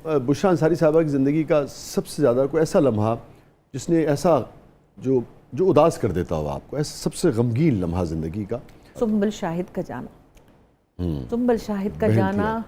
بشرا انصاری صاحبہ کی زندگی کا سب سے زیادہ کوئی ایسا لمحہ جس نے ایسا جو اداس کر دیتا ہو آپ کو، ایسا سب سے غمگین لمحہ زندگی کا؟ سنبل شاہد کا جانا، سنبل شاہد کا جانا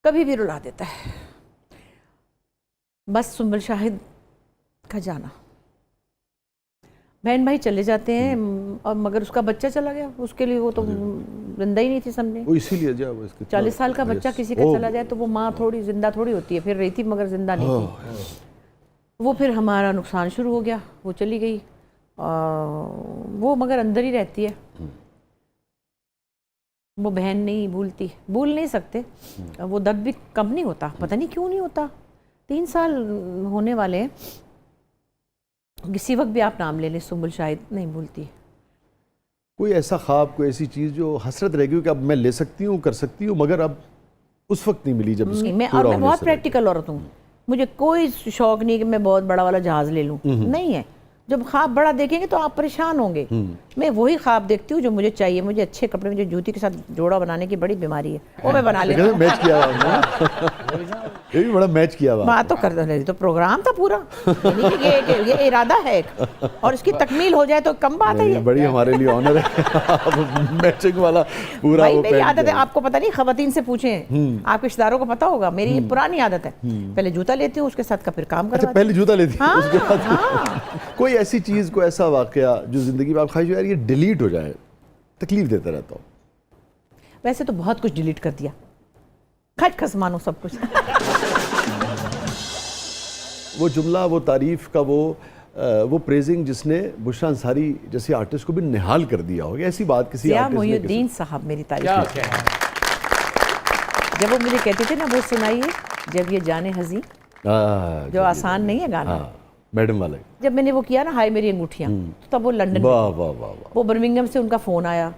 کبھی بھی رلا دیتا ہے. بس سنبل شاہد کا جانا، بہن بھائی چلے جاتے ہیں اور مگر اس کا بچہ چلا گیا، اس کے لیے وہ تو زندہ ہی نہیں تھی سمجھے. وہ اسی لیے 40 سال کا بچہ کسی کا چلا جائے تو وہ ماں تھوڑی زندہ تھوڑی ہوتی ہے، پھر رہی تھی مگر زندہ نہیں تھی. وہ پھر ہمارا نقصان شروع ہو گیا، وہ چلی گئی، وہ مگر اندر ہی رہتی ہے. وہ بہن نہیں بھولتی، بھول نہیں سکتے، وہ درد بھی کم نہیں ہوتا، پتہ نہیں کیوں نہیں ہوتا. 3 سال ہونے والے ہیں، کسی وقت بھی آپ نام لے لیں سنبل شاہد نہیں بھولتی. کوئی ایسا خواب، کوئی ایسی چیز جو حسرت رہ گئی کہ اب میں لے سکتی ہوں، کر سکتی ہوں، مگر اب اس وقت نہیں ملی جب اس میں بہت پریکٹیکل عورت ہوں، مجھے کوئی شوق نہیں کہ میں بہت بڑا والا جہاز لے لوں، نہیں ہے. جب خواب بڑا دیکھیں گے تو آپ پریشان ہوں گے. میں وہی خواب دیکھتی ہوں جو مجھے چاہیے. مجھے اچھے کپڑے، مجھے جوتی کے ساتھ جوڑا بنانے کی بڑی بیماری ہے، وہ میں بنا لیتی ہوں. میچ کیا ہوا یہ بھی بڑا میچ کیا ہوا. بات تو کر دیں، تو پروگرام تھا پورا، یہ ارادہ ہے اور اس کی تکمیل ہو جائے تو کم بات ہے. یہ بڑی ہمارے لیے آنر ہے میچنگ والا پورا. بھائی میری عادت ہے، آپ کو پتہ نہیں، خواتین سے پوچھیں، آپ کے رشتہ داروں کو پتہ ہوگا، میری یہ پرانی عادت ہے. پہلے جوتا لیتی ہوں، اس کے ساتھ کا پھر کام کرواتی ہوں. پہلے جوتا لیتی ہوں اس کے بعد. کوئی ایسی چیز، کوئی ایسا واقعہ جو زندگی میں آپ خواہش ہو یار یہ ڈیلیٹ ہو جائے، تکلیف دیتا رہتا ہو؟ ویسے تو بہت کچھ ڈیلیٹ کر دیا، کھٹ کھس مانو سب کچھ. وہ جملہ، وہ تعریف کا وہ پریزنگ جس نے بشرا انصاری جیسے آرٹسٹ کو بھی نہال کر دیا ہوگا، ایسی بات کسی ضیاء آرٹسٹ نے؟ محی الدین صاحب میری تعریف، جب وہ مجھے کہتے تھے نا وہ سنائیے جب یہ جانے ہزیں، جو آسان نہیں ہے گانا، میڈم والا، جب میں نے وہ کیا نا ہائے میری انگوٹھیاں، تب وہ لنڈن میں، وہ برمنگھم سے ان کا فون آیا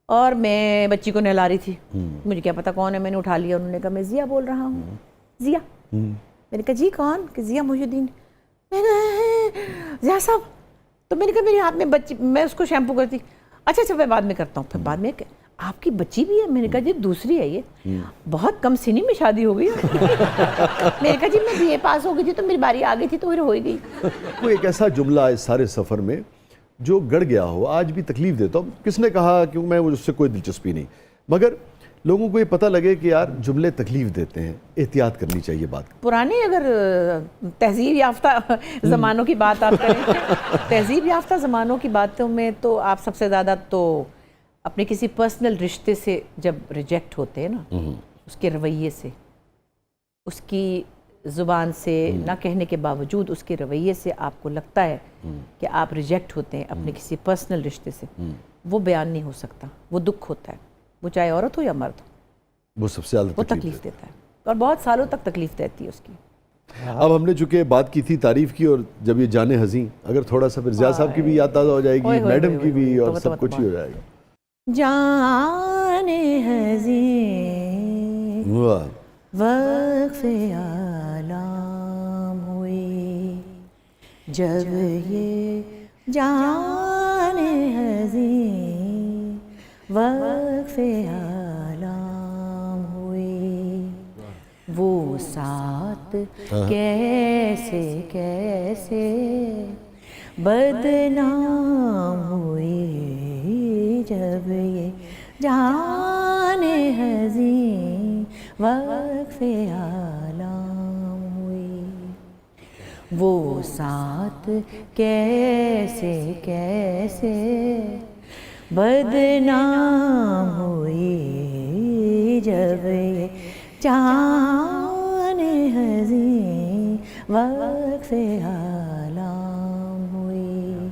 اور میں بچی کو نہلا رہی تھی. مجھے کیا پتا کون ہے، میں نے اٹھا لیا. انہوں نے کہا میں ضیاء بول رہا ہوں. ضیاء؟ میں نے کہا جی کون؟ کہ ضیاء محی الدین. میں نے کہا ضیاء صاحب. تو میں نے کہا میرے ہاتھ میں بچی، میں اس کو شیمپو کرتی. اچھا میں بعد میں کرتا ہوں. پھر بعد میں آپ کی بچی بھی ہے؟ میں نے کہا جی دوسری ہے، یہ بہت کم سنی میں شادی ہو گئی. میں نے کہا جی میں بی اے پاس ہو گئی تھی تو میری باری آ گئی تھی تو پھر ہو ہی گئی. کوئی ایک ایسا جملہ اس سارے سفر میں جو گڑ گیا ہو، آج بھی تکلیف دیتا ہوں، کس نے کہا، کیوں میں اس سے کوئی دلچسپی نہیں، مگر لوگوں کو یہ پتہ لگے کہ یار جملے تکلیف دیتے ہیں، احتیاط کرنی چاہیے بات. پرانے اگر تہذیب یافتہ زمانوں کی بات آپ کریں، تہذیب یافتہ زمانوں کی باتوں میں تو آپ سب سے زیادہ تو اپنے کسی پرسنل رشتے سے جب ریجیکٹ ہوتے ہیں نا، اس کے رویے سے، اس کی زبان سے نہ کہنے کے باوجود اس کے رویے سے آپ کو لگتا ہے کہ آپ ریجیکٹ ہوتے ہیں اپنے کسی پرسنل رشتے سے، وہ بیان نہیں ہو سکتا، وہ دکھ ہوتا ہے، وہ چاہے عورت ہو یا مرد ہو، وہ سب سے زیادہ وہ تکلیف دیتا ہے اور بہت سالوں تک تکلیف دیتی ہے اس کی. اب ہم نے چونکہ بات کی تھی تعریف کی، اور جب یہ جانے ہزیں، اگر تھوڑا سا پھر ضیاء صاحب کی بھی یاد تازہ ہو جائے گی، میڈم کی بھی، اور سب کچھ ہی ہو جائے گا. جانے ہزیں وقف عالم ہوئی، جب یہ جانے ہزیں وقف عالم ہوئی، وہ ساتھ کیسے کیسے بدنام ہوئی، جب یہ جانے ہزیں وقف عالم ہوئی، وہ ساتھ کیسے کیسے بدنام ہوئی، جب یہ جانے ہزیں وقف عالم ہوئی.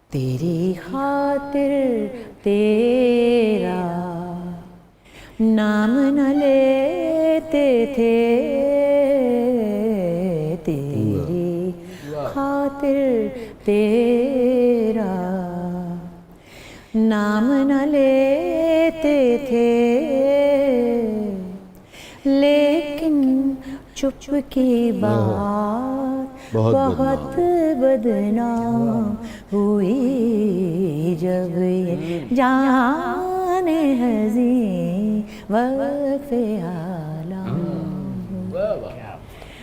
تیری خاطر تیرا نام نہ لیتے تھے، تیری خاطر تیرا نام نہ لیتے تھے، لیکن چپ کی بات بہت بدنام ہوئی، جب یہ جانے ہزیں وقف